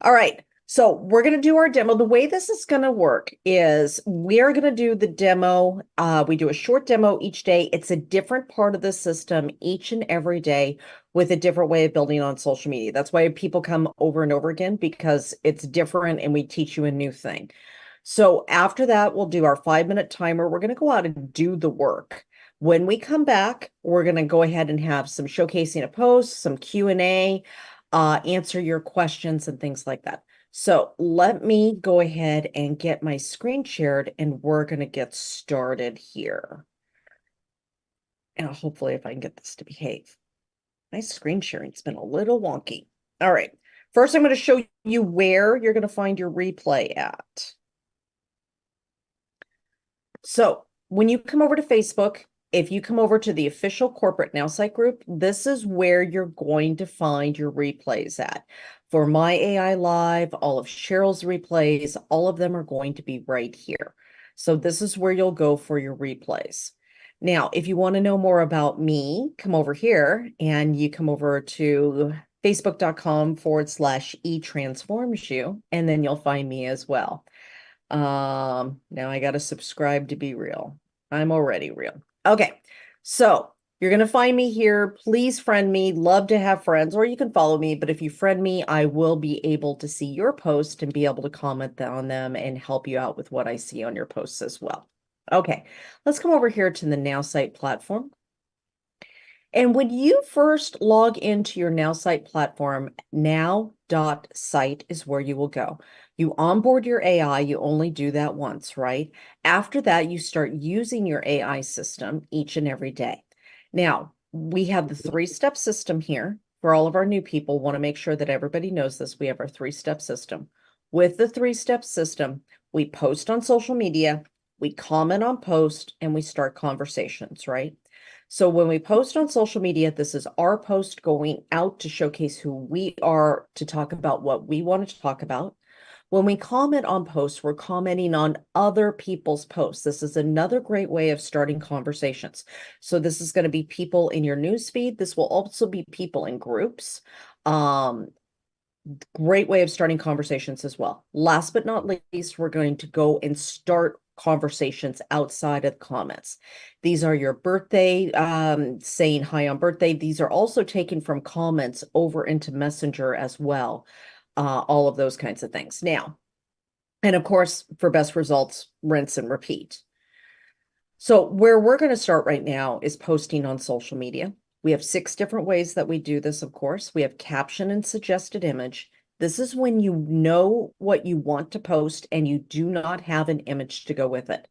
All right. So we're going to do our demo. The way this is going to work is we're going to do the demo. We do a short demo each day. It's a different part of the system each and every day with a different way of building on social media. That's why people come over and over again because it's different and we teach you a new thing. So after that, we'll do our 5-minute timer. We're going to go out and do the work. When we come back, we're going to go ahead and have some showcasing a post, some Q&A, answer your questions and things like that. So let me go ahead and get my screen shared and we're going to get started here. And hopefully if I can get this to behave. My screen sharing's been a little wonky. All right. First, I'm going to show you where you're going to find your replay at. So when you come over to Facebook, if you come over to the official corporate Nowsite group, this is where you're going to find your replays at. For my AI Live, all of Cheryl's replays, all of them are going to be right here. So this is where you'll go for your replays. Now, if you want to know more about me, come over here and you come over to facebook.com/etransformsyou, and then you'll find me as well. Now I got to subscribe to be real. I'm already real. Okay. So you're going to find me here. Please friend me. Love to have friends, or you can follow me. But if you friend me, I will be able to see your post and be able to comment on them and help you out with what I see on your posts as well. Okay. Let's come over here to the Nowsite platform. And when you first log into your Nowsite platform, now.site is where you will go. You onboard your AI, you only do that once, right? After that, you start using your AI system each and every day. Now, we have the 3-step system here. For all of our new people, want to make sure that everybody knows this. We have our 3-step system. With the 3-step system, we post on social media, we comment on post, and we start conversations, right? So when we post on social media, this is our post going out to showcase who we are, to talk about what we want to talk about. When we comment on posts, we're commenting on other people's posts. This is another great way of starting conversations. So this is going to be people in your newsfeed. This will also be people in groups. Great way of starting conversations as well. Last but not least, we're going to go and start conversations outside of the comments. These are your birthday, saying hi on birthday. These are also taken from comments over into Messenger as well. All of those kinds of things. Now, and of course, for best results, rinse and repeat. So where we're going to start right now is posting on social media. We have 6 different ways that we do this, of course. We have caption and suggested image. This is when you know what you want to post and you do not have an image to go with it.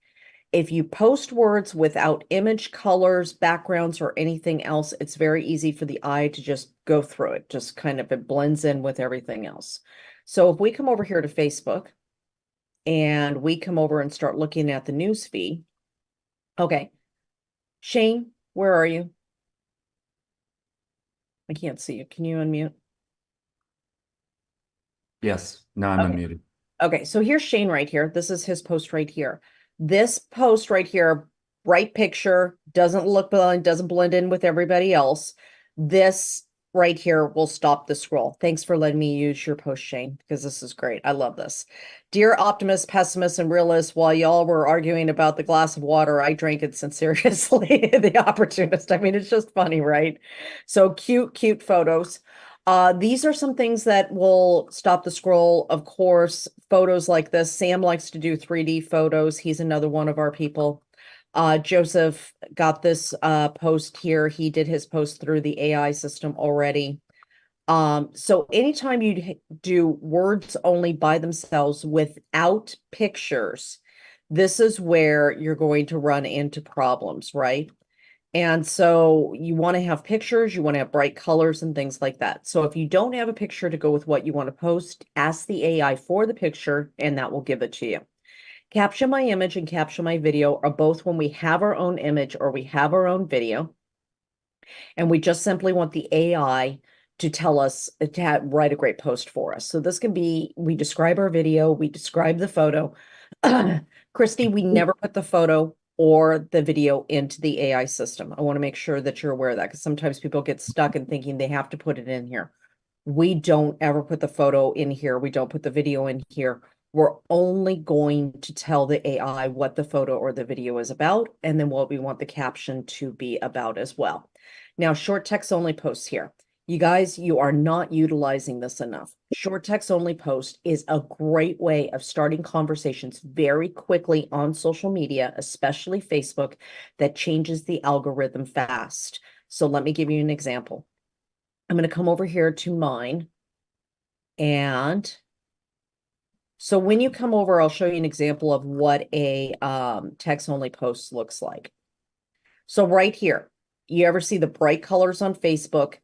If you post words without image, colors, backgrounds, or anything else, it's very easy for the eye to just go through it. Just kind of, it blends in with everything else. So if we come over here to Facebook and we come over and start looking at the news feed. Okay. Shane, where are you? I can't see you. Can you unmute? Yes, now I'm Okay. unmuted. Okay, so here's Shane right here. This is his post right here. This post right here, bright picture, doesn't blend in with everybody else. This right here will stop the scroll. Thanks for letting me use your post, Shane, because this is great. I love this. Dear optimist, pessimist, and realist, while y'all were arguing about the glass of water, I drank it sincerely. The opportunist. I mean, it's just funny, right? So cute photos. These are some things that will stop the scroll. Of course, photos like this. Sam likes to do 3D photos. He's another one of our people. Joseph got this post here. He did his post through the AI system already. So anytime you do words only by themselves without pictures, this is where you're going to run into problems, right? And so you want to have pictures, you want to have bright colors and things like that. So if you don't have a picture to go with what you want to post, ask the AI for the picture and that will give it to you. Caption my image and caption my video are both when we have our own image or we have our own video. And we just simply want the AI to tell us to write a great post for us. So this can be, we describe our video, we describe the photo. Christy, we never put the photo or the video into the AI system. I want to make sure that you're aware of that because sometimes people get stuck in thinking they have to put it in here. We don't ever put the photo in here. We don't put the video in here. We're only going to tell the AI what the photo or the video is about, and then what we want the caption to be about as well. Now, short text only posts here. You guys, you are not utilizing this enough. Short text only post is a great way of starting conversations very quickly on social media, especially Facebook, that changes the algorithm fast. So let me give you an example. I'm going to come over here to mine. And so when you come over, I'll show you an example of what a text only post looks like. So right here, you ever see the bright colors on Facebook,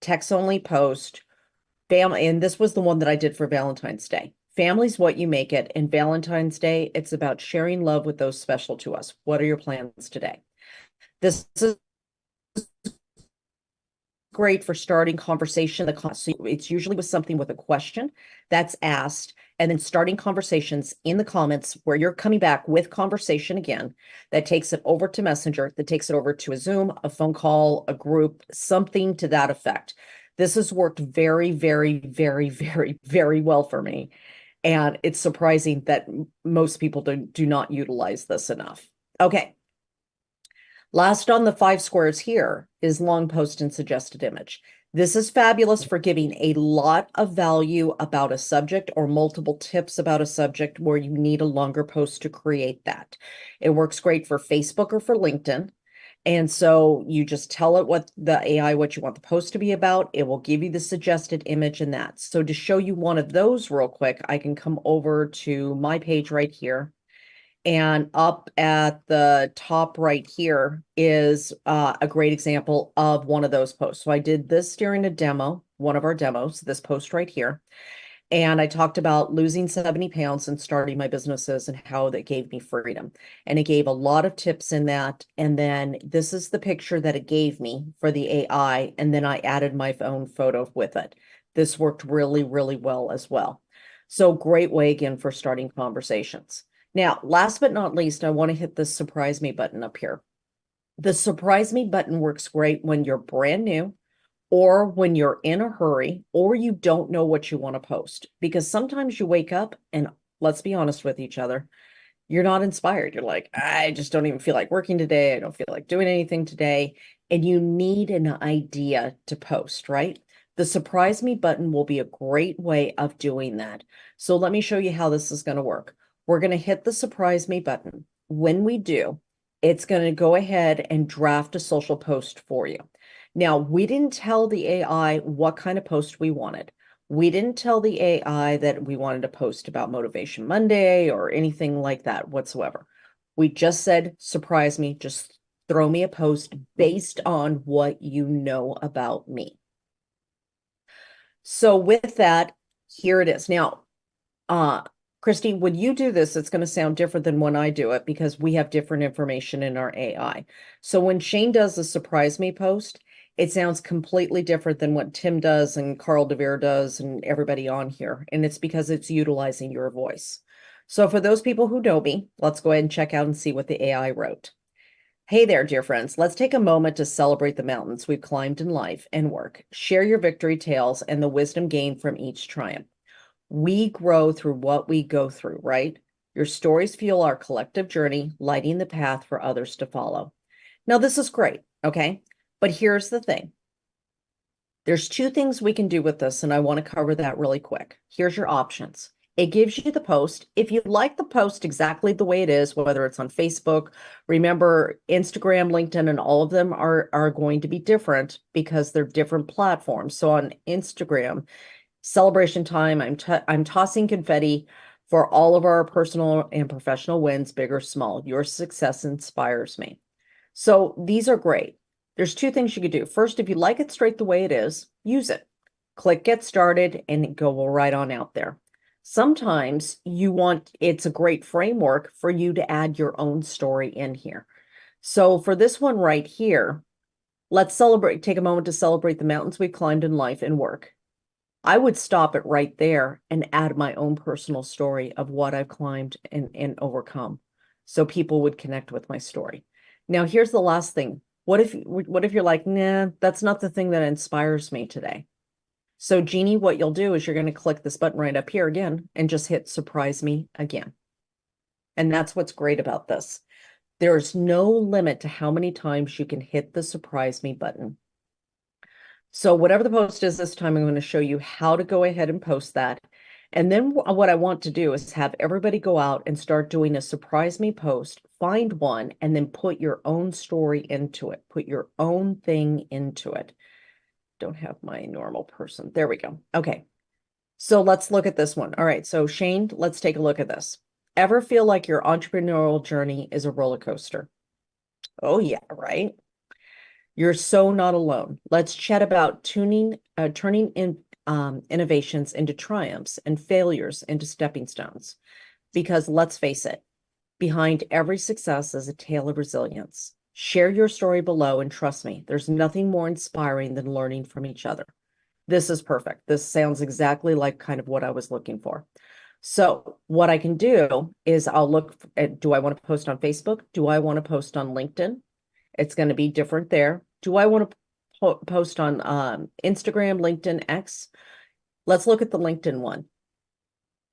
text only post, family, and this was the one that I did for Valentine's Day. Family's what you make it, and Valentine's Day, it's about sharing love with those special to us. What are your plans today? This is great for starting conversation. So it's usually with something with a question that's asked, and then starting conversations in the comments where you're coming back with conversation again. That takes it over to Messenger, that takes it over to a Zoom, a phone call, a group, something to that effect. This has worked very, very, very, very, very well for me. And it's surprising that most people do not utilize this enough. Okay. Last on the 5 squares here is long post and suggested image. This is fabulous for giving a lot of value about a subject or multiple tips about a subject where you need a longer post to create that. It works great for Facebook or for LinkedIn. And so you just tell it what the AI, what you want the post to be about. It will give you the suggested image in that. So to show you one of those real quick, I can come over to my page right here. And up at the top right here is a great example of one of those posts. So I did this during a demo, one of our demos, this post right here. And I talked about losing 70 pounds and starting my businesses and how that gave me freedom. And it gave a lot of tips in that. And then this is the picture that it gave me for the AI. And then I added my own photo with it. This worked really, really well as well. So great way again for starting conversations. Now, last but not least, I want to hit the surprise me button up here. The surprise me button works great when you're brand new, or when you're in a hurry, or you don't know what you want to post. Because sometimes you wake up and, let's be honest with each other, you're not inspired. You're like, I just don't even feel like working today. I don't feel like doing anything today. And you need an idea to post, right? The surprise me button will be a great way of doing that. So let me show you how this is going to work. We're going to hit the surprise me button. When we do, it's going to go ahead and draft a social post for you. Now, we didn't tell the AI what kind of post we wanted. We didn't tell the AI that we wanted to post about Motivation Monday or anything like that whatsoever. We just said, surprise me, just throw me a post based on what you know about me. So with that, here it is. Now, Christy, when you do this, it's going to sound different than when I do it because we have different information in our AI. So when Shane does the surprise me post, it sounds completely different than what Tim does and Carl DeVere does and everybody on here. And it's because it's utilizing your voice. So for those people who know me, let's go ahead and check out and see what the AI wrote. Hey there, dear friends. Let's take a moment to celebrate the mountains we've climbed in life and work. Share your victory tales and the wisdom gained from each triumph. We grow through what we go through, right? Your stories fuel our collective journey, lighting the path for others to follow. Now, this is great, okay? But here's the thing. There's 2 things we can do with this, and I want to cover that really quick. Here's your options. It gives you the post. If you like the post exactly the way it is, whether it's on Facebook, remember Instagram, LinkedIn, and all of them are going to be different because they're different platforms. So on Instagram, celebration time, I'm tossing confetti for all of our personal and professional wins, big or small. Your success inspires me. So these are great. There's 2 things you could do. First, if you like it straight the way it is, use it. Click get started and go right on out there. Sometimes it's a great framework for you to add your own story in here. So for this one right here, let's take a moment to celebrate the mountains we've climbed in life and work. I would stop it right there and add my own personal story of what I've climbed and overcome. So people would connect with my story. Now, here's the last thing. What if you're like, nah, that's not the thing that inspires me today? So Jeannie, what you'll do is you're going to click this button right up here again and just hit surprise me again. And that's what's great about this. There's no limit to how many times you can hit the surprise me button. So whatever the post is this time, I'm going to show you how to go ahead and post that. And then what I want to do is have everybody go out and start doing a surprise me post, find one, and then put your own story into it. Put your own thing into it. Don't have my normal person. There we go. Okay. So let's look at this one. All right. So Shane, let's take a look at this. Ever feel like your entrepreneurial journey is a roller coaster? Oh yeah, right. You're so not alone. Let's chat about turning in innovations into triumphs and failures into stepping stones. Because let's face it, behind every success is a tale of resilience. Share your story below and trust me, there's nothing more inspiring than learning from each other. This is perfect. This sounds exactly like kind of what I was looking for. So what I can do is I'll look at, do I want to post on Facebook? Do I want to post on LinkedIn? It's going to be different there. Do I want to post on Instagram, LinkedIn, X? Let's look at the LinkedIn one.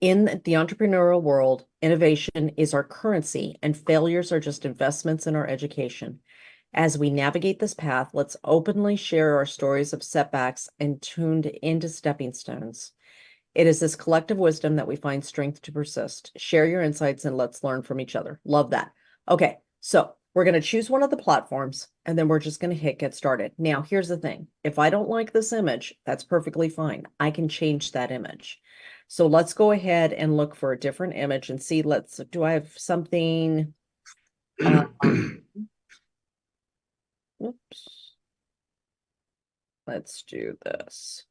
In the entrepreneurial world, innovation is our currency and failures are just investments in our education. As we navigate this path, let's openly share our stories of setbacks and tuned into stepping stones. It is this collective wisdom that we find strength to persist. Share your insights and let's learn from each other. Love that. Okay, so we're going to choose one of the platforms and then we're just going to hit get started. Now, here's the thing. If I don't like this image, that's perfectly fine. I can change that image. So let's go ahead and look for a different image and see, do I have something? Oops. Let's do this.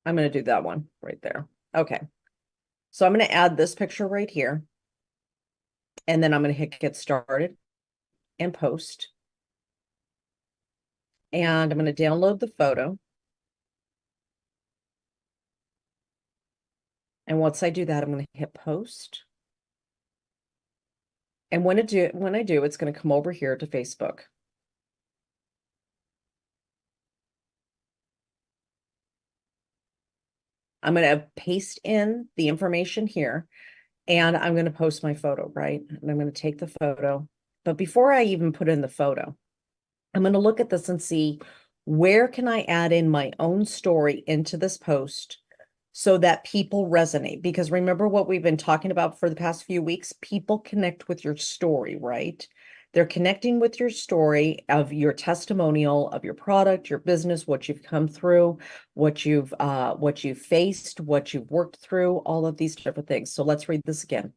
I'm going to do that one right there. Okay. So I'm going to add this picture right here. And then I'm going to hit get started and post. And I'm going to download the photo. And once I do that, I'm going to hit post. And when I do, it's going to come over here to Facebook. I'm going to paste in the information here and I'm going to post my photo, right? And I'm going to take the photo. But before I even put in the photo, I'm going to look at this and see where can I add in my own story into this post so that people resonate. Because remember what we've been talking about for the past few weeks, people connect with your story, right? They're connecting with your story of your testimonial of your product, your business, what you've come through, what you've faced, what you've worked through, all of these different things. So let's read this again.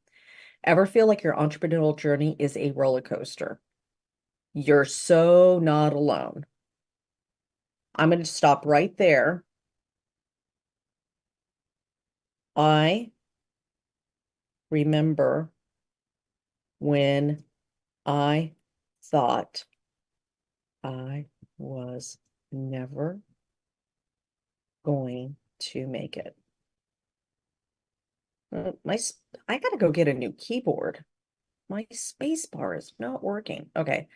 Ever feel like your entrepreneurial journey is a roller coaster? You're so not alone. I'm going to stop right there. I remember when I thought I was never going to make it. I gotta go get a new keyboard. My space bar is not working. Okay.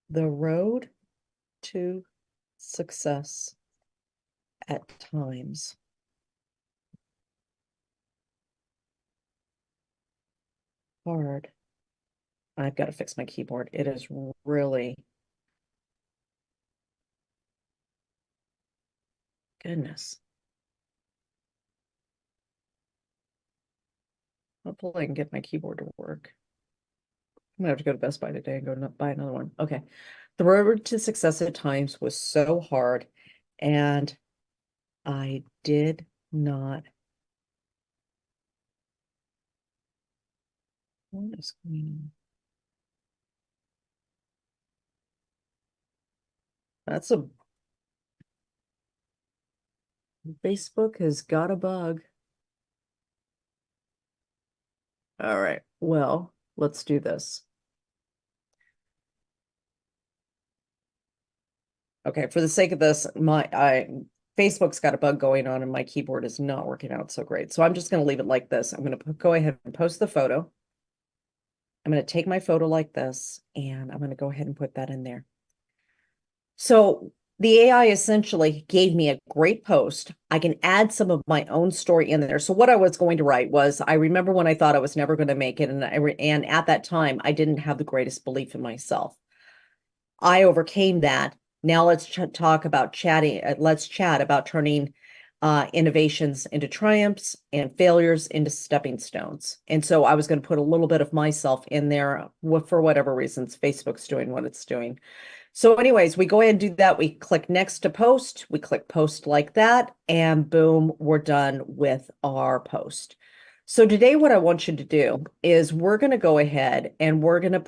The road to success at times hard. I've got to fix my keyboard. It is really, goodness. Hopefully I can get my keyboard to work. I'm gonna have to go to Best Buy today and go buy another one. Okay. The road to success at times was so hard, and I did not. What is going on? That's a Facebook has got a bug. All right. Well, let's do this. Okay, for the sake of this, Facebook's got a bug going on and my keyboard is not working out so great. So I'm just going to leave it like this. I'm going to go ahead and post the photo. I'm going to take my photo like this and I'm going to go ahead and put that in there. So the AI essentially gave me a great post. I can add some of my own story in there. So what I was going to write was, I remember when I thought I was never going to make it, and at that time I didn't have the greatest belief in myself. I overcame that. Now let's talk about chatting. Let's chat about turning innovations into triumphs and failures into stepping stones. And so I was going to put a little bit of myself in there for whatever reasons Facebook's doing what it's doing. So anyways, we go ahead and do that. We click next to post. We click post like that, and boom, we're done with our post. So today what I want you to do is we're going to go ahead and we're going to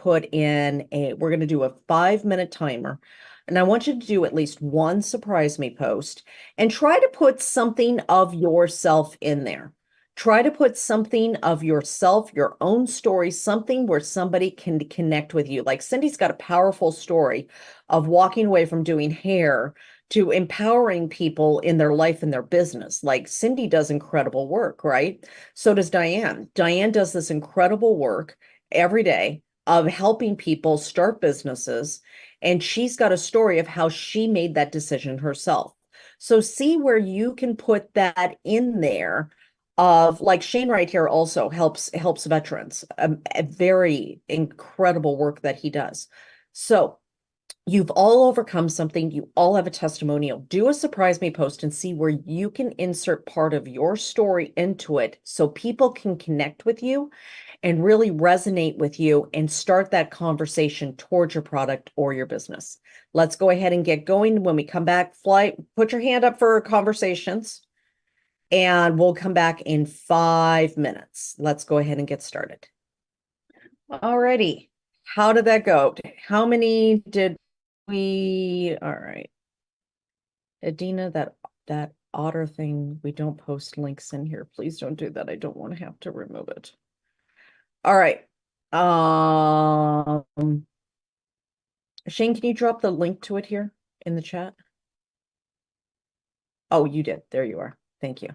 we're going to do a 5-minute timer. And I want you to do at least one surprise me post and try to put something of yourself in there. Try to put something of yourself, your own story, something where somebody can connect with you. Like Cindy's got a powerful story of walking away from doing hair to empowering people in their life and their business. Like Cindy does incredible work, right? So does Diane. Diane does this incredible work every day of helping people start businesses. And she's got a story of how she made that decision herself. So see where you can put that in there of like Shane right here also helps veterans. A very incredible work that he does. So you've all overcome something. You all have a testimonial. Do a surprise me post and see where you can insert part of your story into it so people can connect with you and really resonate with you and start that conversation towards your product or your business. Let's go ahead and get going. When we come back, put your hand up for conversations, and we'll come back in 5 minutes. Let's go ahead and get started. Alrighty. How did that go? How many did we? All right. Adina, that otter thing, we don't post links in here. Please don't do that. I don't want to have to remove it. All right. Shane, can you drop the link to it here in the chat? Oh, you did. There you are. Thank you.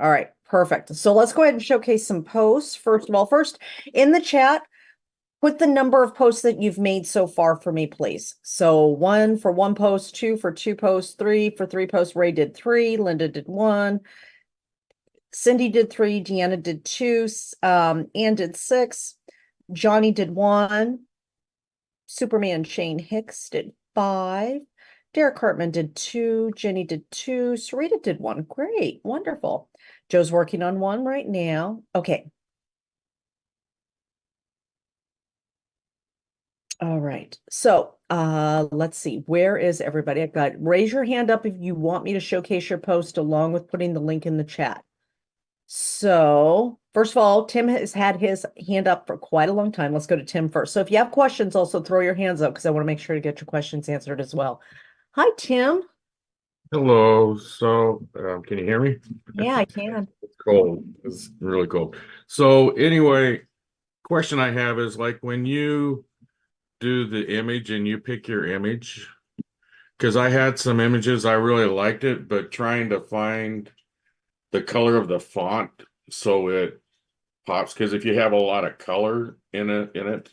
All right, perfect. So let's go ahead and showcase some posts. First of all, in the chat, put the number of posts that you've made so far for me, please. So 1 for 1 post, 2 for 2 posts, 3 for 3 posts. Ray did 3, Linda did 1, Cindy did 3, Deanna did 2, Ann did 6, Johnny did 1, Superman Shane Hicks did 5, Derek Hartman did 2, Jenny did 2, Sarita did 1. Great, wonderful. Joe's working on 1 right now. Okay. All right. So let's see. Where is everybody? I've got raise your hand up if you want me to showcase your post along with putting the link in the chat. So first of all, Tim has had his hand up for quite a long time. Let's go to Tim first. So if you have questions, also throw your hands up because I want to make sure to get your questions answered as well. Hi, Tim. Hello. So, can you hear me? Yeah, I can. It's cold. It's really cold. So, anyway, question I have is like when you do the image and you pick your image, because I had some images I really liked it, but trying to find the color of the font so it pops. Because if you have a lot of color in it,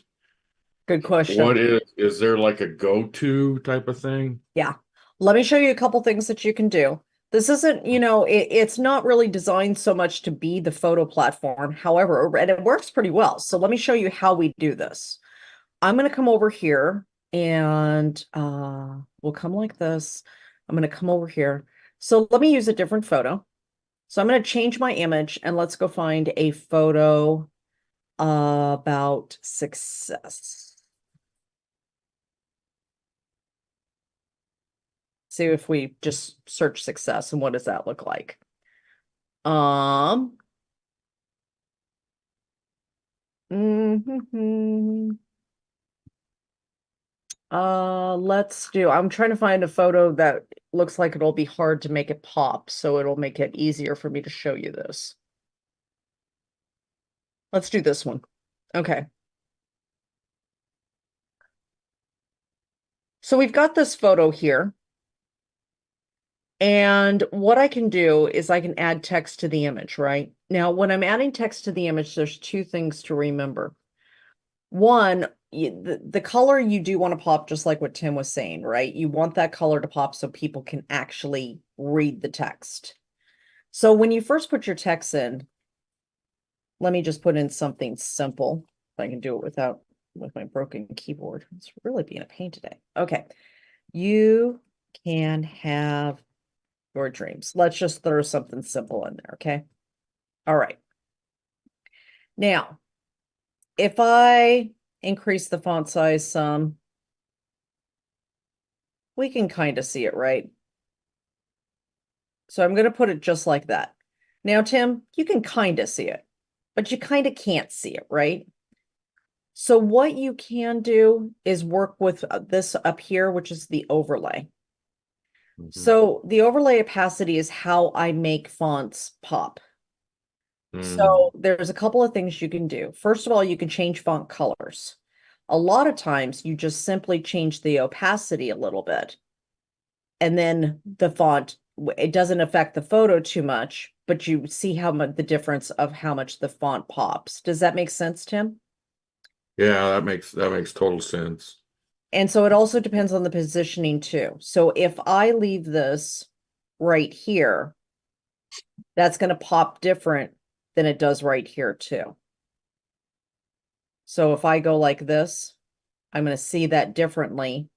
Good question. what is there like a go-to type of thing? Yeah. Let me show you a couple things that you can do. This isn't, it's not really designed so much to be the photo platform. However, and it works pretty well. So let me show you how we do this. I'm going to come over here and we'll come like this. I'm going to come over here. So let me use a different photo. So I'm going to change my image and let's go find a photo about success. See if we just search success and what does that look like? Um, mhm. I'm trying to find a photo that looks like it'll be hard to make it pop, so it'll make it easier for me to show you this. Let's do this one. Okay. So we've got this photo here. And what I can do is I can add text to the image, right? Now, when I'm adding text to the image, there's 2 things to remember. One, the color you do want to pop, just like what Tim was saying, right? You want that color to pop so people can actually read the text. So when you first put your text in, let me just put in something simple. If I can do it with my broken keyboard. It's really being a pain today. Okay. You can have your dreams. Let's just throw something simple in there, okay? All right. Now, if I increase the font size some, we can kind of see it, right? So I'm going to put it just like that. Now, Tim, you can kind of see it, but you kind of can't see it, right? So what you can do is work with this up here, which is the overlay. Mhm. So the overlay opacity is how I make fonts pop. Mm. So there's a couple of things you can do. First of all, you can change font colors. A lot of times you just simply change the opacity a little bit, and then the font, it doesn't affect the photo too much, but you see how much the difference of how much the font pops. Does that make sense, Tim? Yeah, that makes total sense. And so it also depends on the positioning too. So if I leave this right here, that's going to pop different than it does right here too. So if I go like this, I'm going to see that differently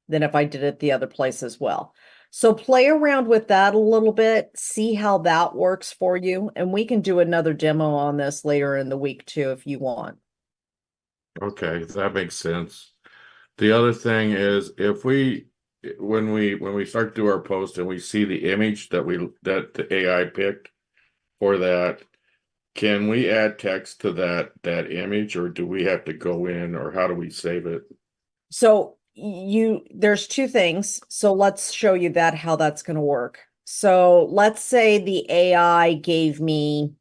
than if I did it the other place as well. So play around with that a little bit, see how that works for you. And we can do another demo on this later in the week too, if you want. Okay, that makes sense. The other thing is if we when we start to do our post and we see the image that the AI picked for that, can we add text to that image, or do we have to go in, or how do we save it? So there's two things. So let's show you that how that's going to work. So let's say the AI gave me,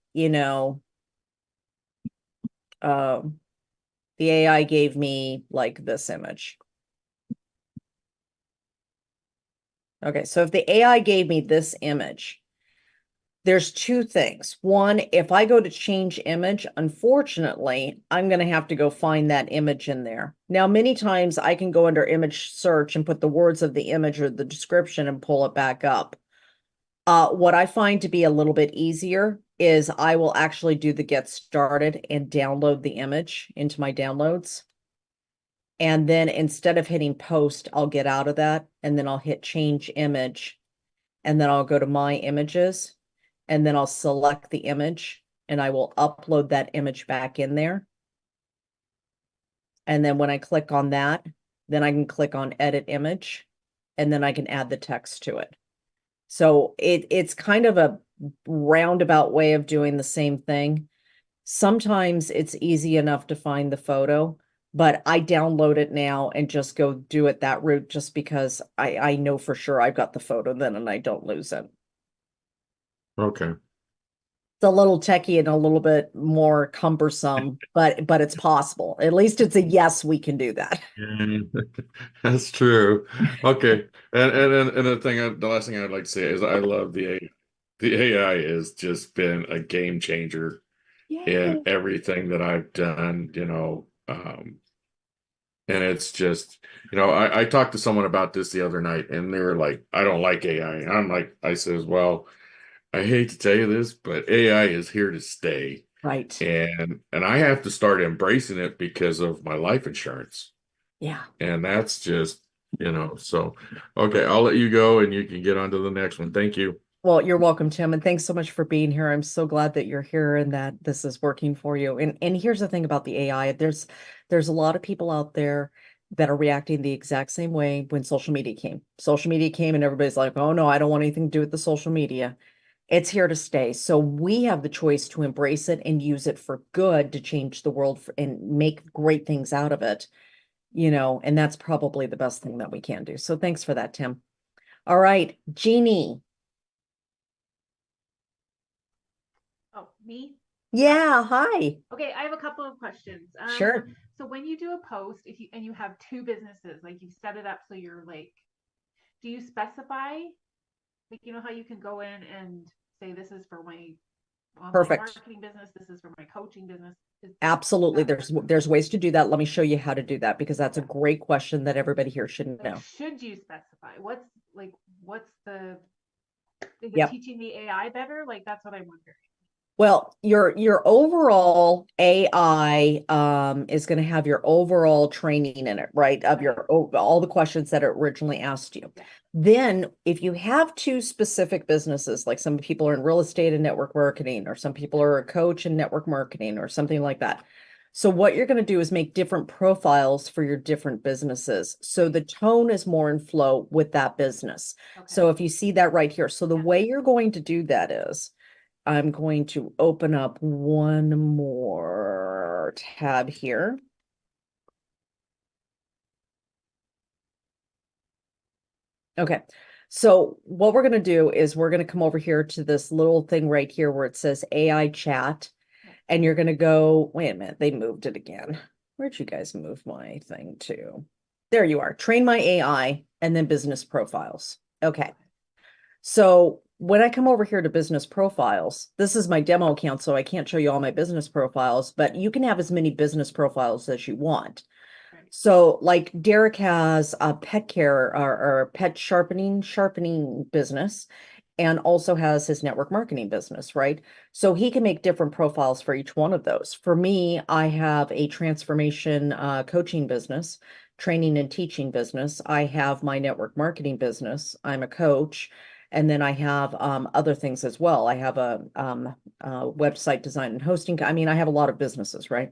um, the AI gave me like this image. Okay, so if the AI gave me this image, there's two things. One, if I go to change image, unfortunately, I'm going to have to go find that image in there. Now, many times I can go under image search and put the words of the image or the description and pull it back up. What I find to be a little bit easier is I will actually do the get started and download the image into my downloads. And then instead of hitting post, I'll get out of that and then I'll hit change image and then I'll go to my images and then I'll select the image and I will upload that image back in there. And then when I click on that, then I can click on edit image and then I can add the text to it. So it's kind of a roundabout way of doing the same thing. Sometimes it's easy enough to find the photo, but I download it now and just go do it that route just because I know for sure I've got the photo then and I don't lose it. Okay. It's a little techie and a little bit more cumbersome, but it's possible. At least it's a yes, we can do that. Mm, that's true. Okay. And the last thing I'd like to say is I love the AI. The AI has just been a game changer in Yay. everything that I've done, and it's just, I talked to someone about this the other night and they were like, I don't like AI. And I says, well, I hate to tell you this, but AI is here to stay. Right. And I have to start embracing it because of my life insurance. Yeah. And that's just, so okay, I'll let you go and you can get on to the next one. Thank you. Well, you're welcome, Tim, and thanks so much for being here. I'm so glad that you're here and that this is working for you. And here's the thing about the AI. There's a lot of people out there that are reacting the exact same way when social media came. Social media came and everybody's like, "Oh no, I don't want anything to do with the social media." It's here to stay. So we have the choice to embrace it and use it for good to change the world and make great things out of it, and that's probably the best thing that we can do. So thanks for that, Tim. All right, Jeannie. Oh, me? Hi. Yeah, hi. Okay, I have a couple of questions. Sure. So when you do a post, if you and you have two businesses, like you set it up so you're like, do you specify, like, you know how you can go in and say this is for my online Perfect. marketing business, this is for my coaching business. Absolutely. that There's ways to do that. Let me show you how to do that because that's a Yeah. great question that everybody here should Like, know. should you specify? What's the, is it Yep. teaching the AI better? Like, that's what I'm wondering. Well, your overall AI is going to have your overall training in it, right? Of Right. all the questions that it originally asked you. Yeah. Then, if you have two specific businesses, like some people are in real estate and network marketing, or some people are a coach in network marketing, or something like that. So, what you're going to do is make different profiles for your different businesses. So the tone is more in flow with that business. Okay. So if you see that right here, so the Yeah. way you're going to do that is I'm going to open up one more tab here. Okay, so what we're going to do is we're going to come over here to this little thing right here where it says AI chat, and you're going to go, wait a minute, they moved it again. Where'd you guys move my thing to? There you are, train my AI and then business profiles. Okay. So when I come over here to business profiles, this is my demo account, so I can't show you all my business profiles, but you can have as many business profiles as you want. Right. So like Derek has a pet care or pet sharpening business and also has his network marketing business, right? So he can make different profiles for each one of those. For me, I have a transformation coaching business, training and teaching business. I have my network marketing business. I'm a coach. And then I have other things as well. I have a website design and hosting. I mean, I have a lot of businesses, right?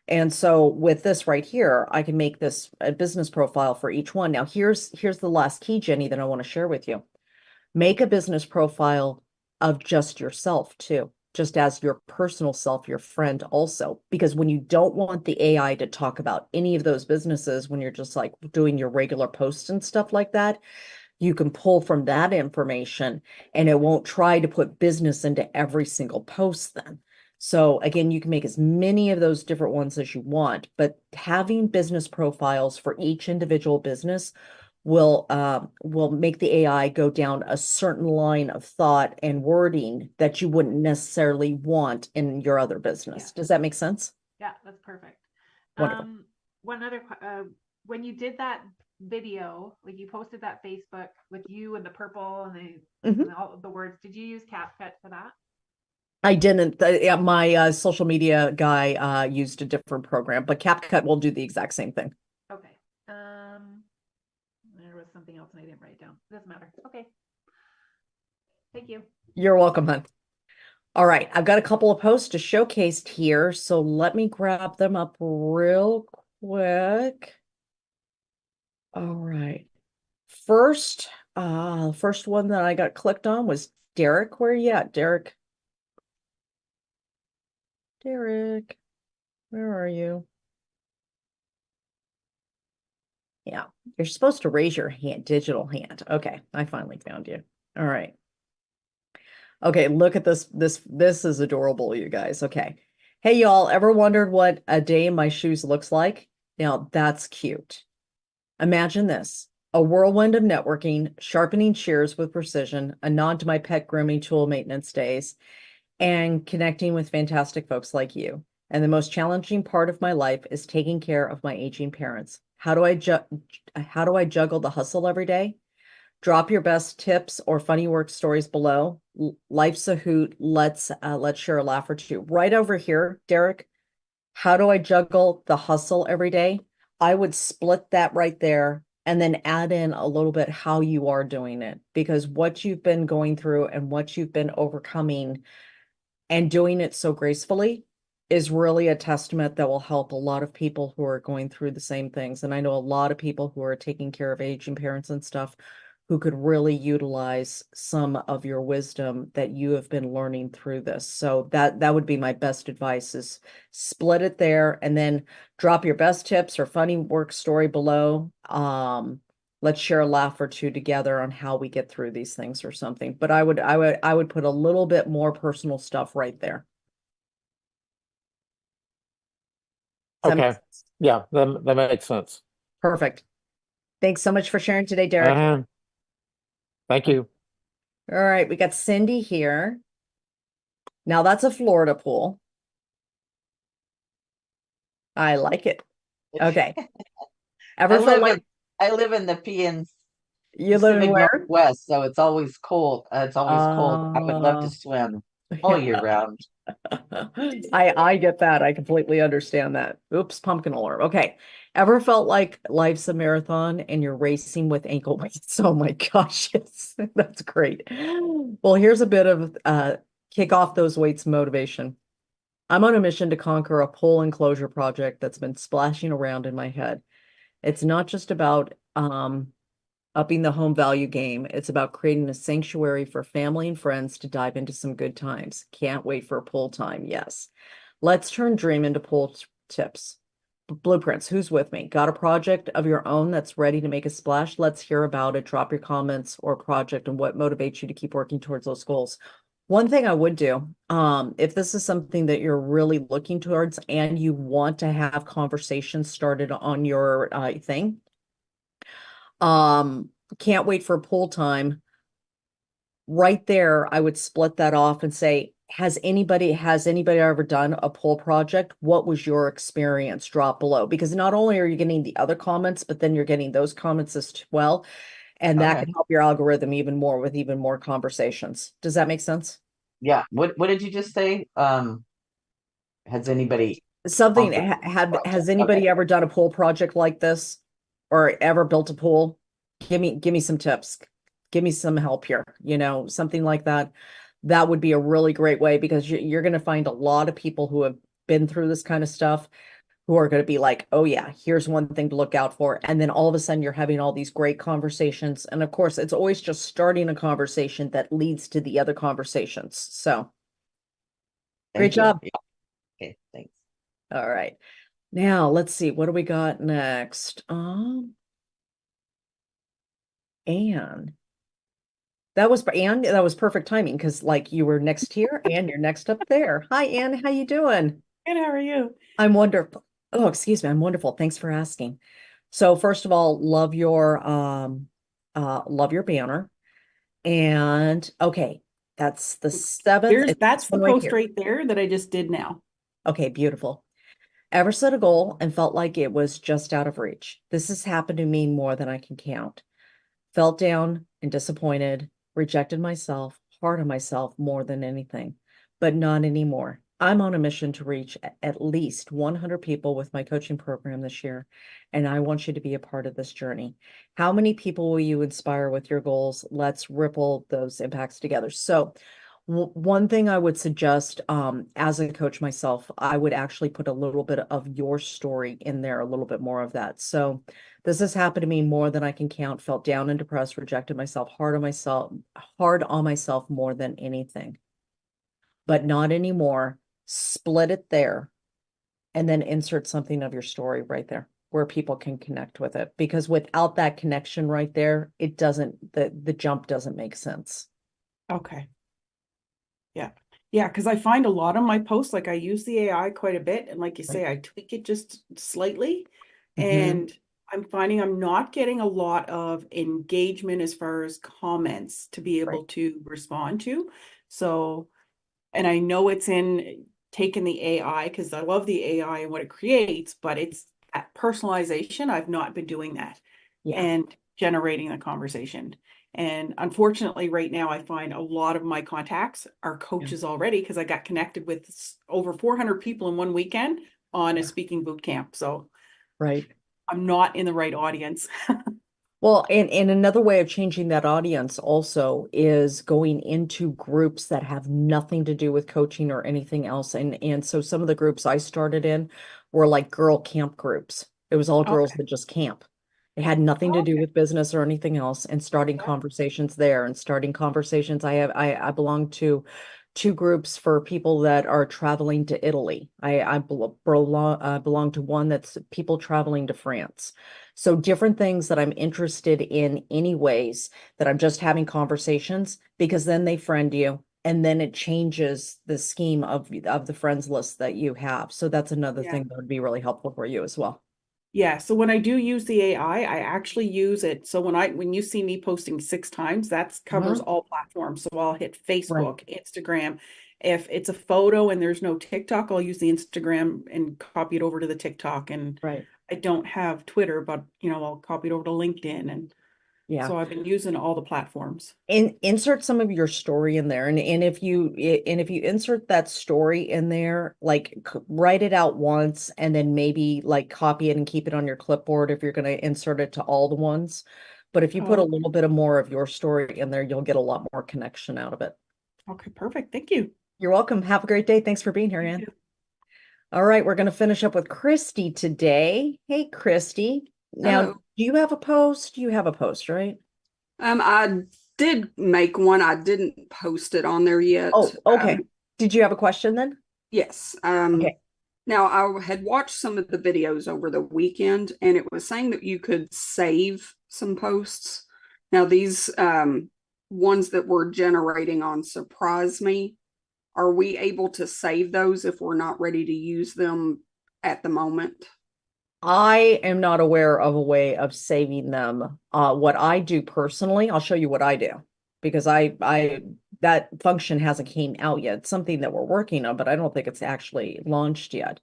And so with this right here, I can make this a business profile for each one. Now, here's the last key, Jenny, that I want to share with you. Make a business profile of just yourself too, just as your personal self, your friend also, because when you don't want the AI to talk about any of those businesses, when you're just like doing your regular posts and stuff like that, you can pull from that information and it won't try to put business into every single post then. So again, you can make as many of those different ones as you want, but having business profiles for each individual business will make the AI go down a certain line of thought and wording that you wouldn't necessarily want in your other business. Yeah. Does that make sense? Yeah, that's perfect. Wonderful. One other, when you did that video, like you posted that Facebook with you and the purple and Mhm. all the words, did you use CapCut for that? I didn't. Yeah, my social media guy used a different program, but CapCut will do the exact same thing. Okay. There was something else and I didn't write it down. Doesn't matter. Okay. Thank you. You're welcome, hon. All right, I've got a couple of posts to showcase here, so let me grab them up real quick. All right. First, first one that I got clicked on was Derek. Where are you at, Derek? Derek, where are you? Yeah, you're supposed to raise your hand, digital hand. Okay, I finally found you. All right. Okay, look at this. This is adorable, you guys. Okay. Hey, y'all, ever wondered what a day in my shoes looks like? Now, that's cute. Imagine this. A whirlwind of networking, sharpening shears with precision, a nod to my pet grooming tool maintenance days, and connecting with fantastic folks like you. And the most challenging part of my life is taking care of my aging parents. How do I juggle the hustle every day? Drop your best tips or funny work stories below. Life's a hoot. Let's share a laugh or two. Right over here, Derek. How do I juggle the hustle every day? I would split that right there and then add in a little bit how you are doing it, because what you've been going through and what you've been overcoming and doing it so gracefully is really a testament that will help a lot of people who are going through the same things. And I know a lot of people who are taking care of aging parents and stuff who could really utilize some of your wisdom that you have been learning through this. So that would be my best advice, is split it there and then drop your best tips or funny work story below. Let's share a laugh or two together on how we get through these things or something. But I would put a little bit more personal stuff right there. Does that make Okay. sense? Yeah, that makes sense. Perfect. Thanks so much for sharing today, Derek. Uh, thank you. All right, we got Cindy here. Now that's a Florida pool. I like it. Okay. I Ever felt live like in I live in the PN you live in Pacific where? Northwest, so it's always cold. It's always cold. I would love to Uh, swim all year round. I get that. I completely understand that. Oops, pumpkin alarm. Okay. Ever felt like life's a marathon and you're racing with ankle weights? Oh my gosh, yes. That's great. Well, here's a bit of kick off those weights motivation. I'm on a mission to conquer a pole enclosure project that's been splashing around in my head. It's not just about upping the home value game. It's about creating a sanctuary for family and friends to dive into some good times. Can't wait for pool time. Yes. Let's turn dream into pool tips. Blueprints. Who's with me? Got a project of your own that's ready to make a splash? Let's hear about it. Drop your comments or project and what motivates you to keep working towards those goals. One thing I would do, if this is something that you're really looking towards and you want to have conversations started on your thing, can't wait for pool time. Right there, I would split that off and say, has anybody ever done a poll project? What was your experience? Drop below, because not only are you getting the other comments, but then you're getting those comments as well. And that Okay. can help your algorithm even more with even more conversations. Does that make sense? Yeah. What did you just say? Has anybody Something conquered project? has Okay. anybody ever done a pool project like this or ever built a pool? Give me some tips. Give me some help here, something like that. That would be a really great way because you're going to find a lot of people who have been through this kind of stuff who are going to be like, oh yeah, here's one thing to look out for. And then all of a sudden you're having all these great conversations. And of course, it's always just starting a conversation that leads to the other conversations. So great Thank you. job. Yeah. Okay. Thanks. All right. Now let's see, what do we got next? Anne. That was perfect timing because like you were next here and you're next up there. Hi, Anne. How you doing? Good, how are you? I'm wonderful. Oh, excuse me. I'm wonderful. Thanks for asking. So first of all, love your banner. And okay, that's the seventh. It's this That's the one right post here. right there that I just did now. Okay, beautiful. Ever set a goal and felt like it was just out of reach? This has happened to me more than I can count. Felt down and disappointed, rejected myself, hard on myself more than anything, but not anymore. I'm on a mission to reach at least 100 people with my coaching program this year, and I want you to be a part of this journey. How many people will you inspire with your goals? Let's ripple those impacts together. So, one thing I would suggest, as a coach myself, I would actually put a little bit of your story in there, a little bit more of that. So, this has happened to me more than I can count, felt down and depressed, rejected myself, hard on myself more than anything, but not anymore. Split it there and then insert something of your story right there where people can connect with it. Because without that connection right there, the jump doesn't make sense. Okay. Yeah. Yeah, because I find a lot of my posts, like I use the AI quite a bit, and like you say, I tweak it just slightly, and I'm finding I'm not getting a lot of engagement as far as comments to be able Right. to respond to. So, and I know it's in taking the AI because I love the AI and what it creates, but it's at personalization. I've not been doing that Yeah. and generating the conversation. And unfortunately, right now, I find a lot of my contacts are coaches already because I got connected with over 400 people in one weekend on a speaking boot camp. So Right. I'm not in the right audience. Well, and another way of changing that audience also is going into groups that have nothing to do with coaching or anything else. And so some of the groups I started in were like girl camp groups. It was all girls Okay. that just camp. It had nothing to do Okay. with business or anything else, and starting Yeah. conversations there and starting conversations. I belong to two groups for people that are traveling to Italy. I belong to one that's people traveling to France. So different things that I'm interested in anyways, that I'm just having conversations because then they friend you and then it changes the scheme of the friends list that you have. So that's another Yeah. thing that would be really helpful for you as well. Yeah, so when I do use the AI, I actually use it. So when you see me posting 6 times, that covers Mhm. all platforms. So I'll hit Right. Facebook, Instagram, If it's a photo and there's no TikTok, I'll use the Instagram and copy it over to the TikTok. And Right. I don't have Twitter, but I'll copy it over to LinkedIn. And Yeah. so I've been using all the platforms. Insert some of your story in there, and if you insert that story in there, like write it out once and then maybe like copy it and keep it on your clipboard if you're going to insert it to all the ones. But if you put a Oh, little bit of more of your story in there, you'll get a lot more connection out of it. okay, perfect. Thank you. You're welcome. Have a great day. Thanks for being here, You Ann. too. All right, we're going to finish up with Christy today. Hey, Christy. Now, Hello. do you have a post? You have a post, right? I did make one. I didn't post it on there yet. Oh, okay. Did you have a question then? Yes. Okay. Now I had watched some of the videos over the weekend, and it was saying that you could save some posts. Now these ones that we're generating on Surprise Me, are we able to save those if we're not ready to use them at the moment? I am not aware of a way of saving them. What I do personally, I'll show you what I do because I that function hasn't came out yet. It's something that we're working on, but I don't think it's actually launched yet.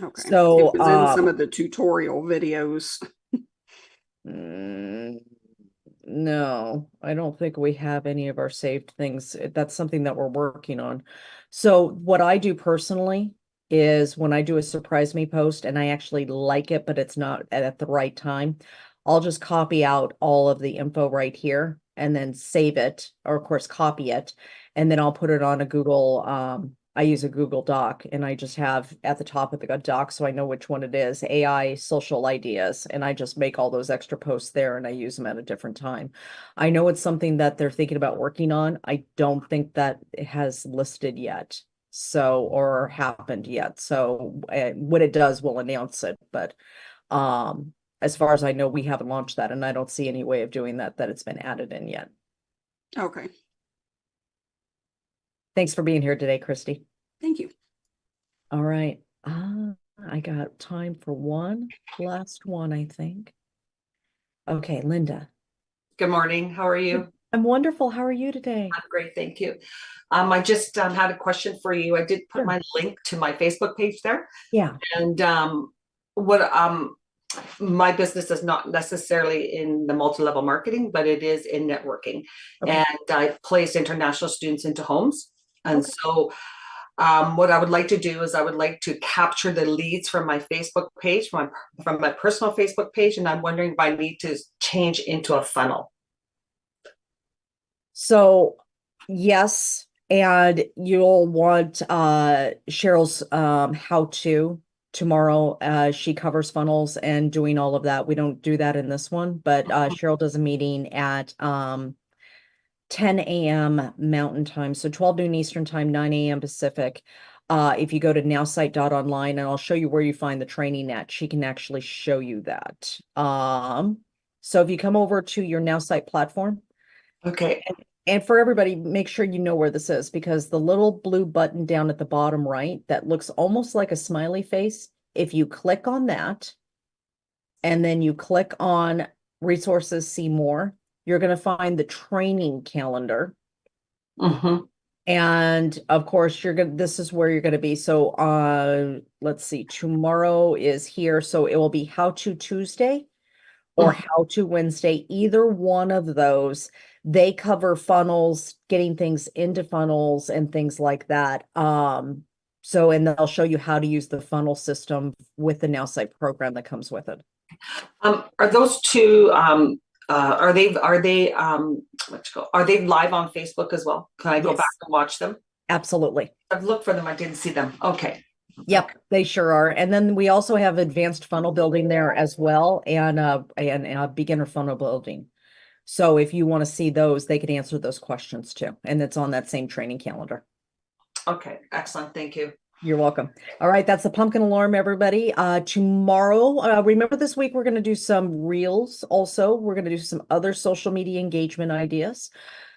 Okay. So, It was in some of the tutorial videos. no, I don't think we have any of our saved things. That's something that we're working on. So what I do personally is when I do a surprise me post and I actually like it, but it's not at the right time, I'll just copy out all of the info right here and then save it, or of course copy it, and then I'll put it on a Google, I use a Google Doc and I just have at the top of the doc so I know which one it is, AI social ideas, and I just make all those extra posts there and I use them at a different time. I know it's something that they're thinking about working on. I don't think that it has listed yet, so, or happened yet. So when it does, we'll announce it. But as far as I know, we haven't launched that and I don't see any way of doing that it's been added in yet. Okay. Thanks for being here today, Christy. Thank you. All right. I got time for one last one, I think. Okay, Linda. Good morning. How are you? I'm wonderful. How are you today? I'm great, thank you. I just had a question for you. I did put Sure. my link to my Facebook page there, Yeah. and what my business is not necessarily in the multi-level marketing, but it is in networking, Okay. and I place international students into homes, and Okay. so what I would like to do is I would like to capture the leads from my Facebook page, from my personal Facebook page, and I'm wondering if I need to change into a funnel. So yes, and you'll want Cheryl's how-to tomorrow. She covers funnels and doing all of that. We don't do that in this one, but Cheryl does a meeting at 10 a.m. Mountain Time, so 12 noon Eastern Time, 9 a.m. Pacific. If you go to nowsite.online, and I'll show you where you find the training at, she can actually show you that. So if you come over to your Nowsite platform, Okay. and for everybody, make sure you know where this is, because the little blue button down at the bottom right that looks almost like a smiley face, if you click on that and then you click on resources, see more, you're going to find the training calendar. Mm-hmm. And of course, this is where you're going to be. So let's see, tomorrow is here. So it will be How to Tuesday or How to Wednesday, either one of those. They cover funnels, getting things into funnels and things like that. So, and they'll show you how to use the funnel system with the Nowsite program that comes with it. Are those two are they are they live on Facebook as well? Can I go Yes. back and watch them? Absolutely. I've looked for them, I didn't see them. Okay. Yep, they sure are. And then we also have advanced funnel building there as well, and beginner funnel building. So if you want to see those, they could answer those questions too. And it's on that same training calendar. Okay, excellent. Thank you. You're welcome. All right, that's the pumpkin alarm, everybody. Tomorrow, remember this week, we're going to do some reels also. We're going to do some other social media engagement ideas.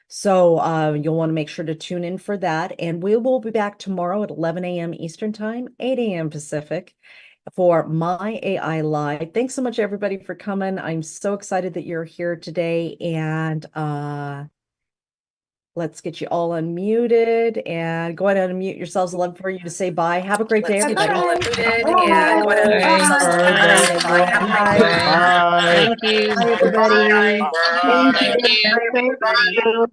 So you'll want to make sure to tune in for that. And we will be back tomorrow at 11 a.m. Eastern Time, 8 a.m. Pacific for My AI Live. Thanks so much, everybody, for coming. I'm so excited that you're here today. And Let's get you all unmuted and go ahead and unmute yourselves. I'd love for you to say bye. Have a great day, everybody. Bye. Bye, everybody. Thank you. Bye, everybody.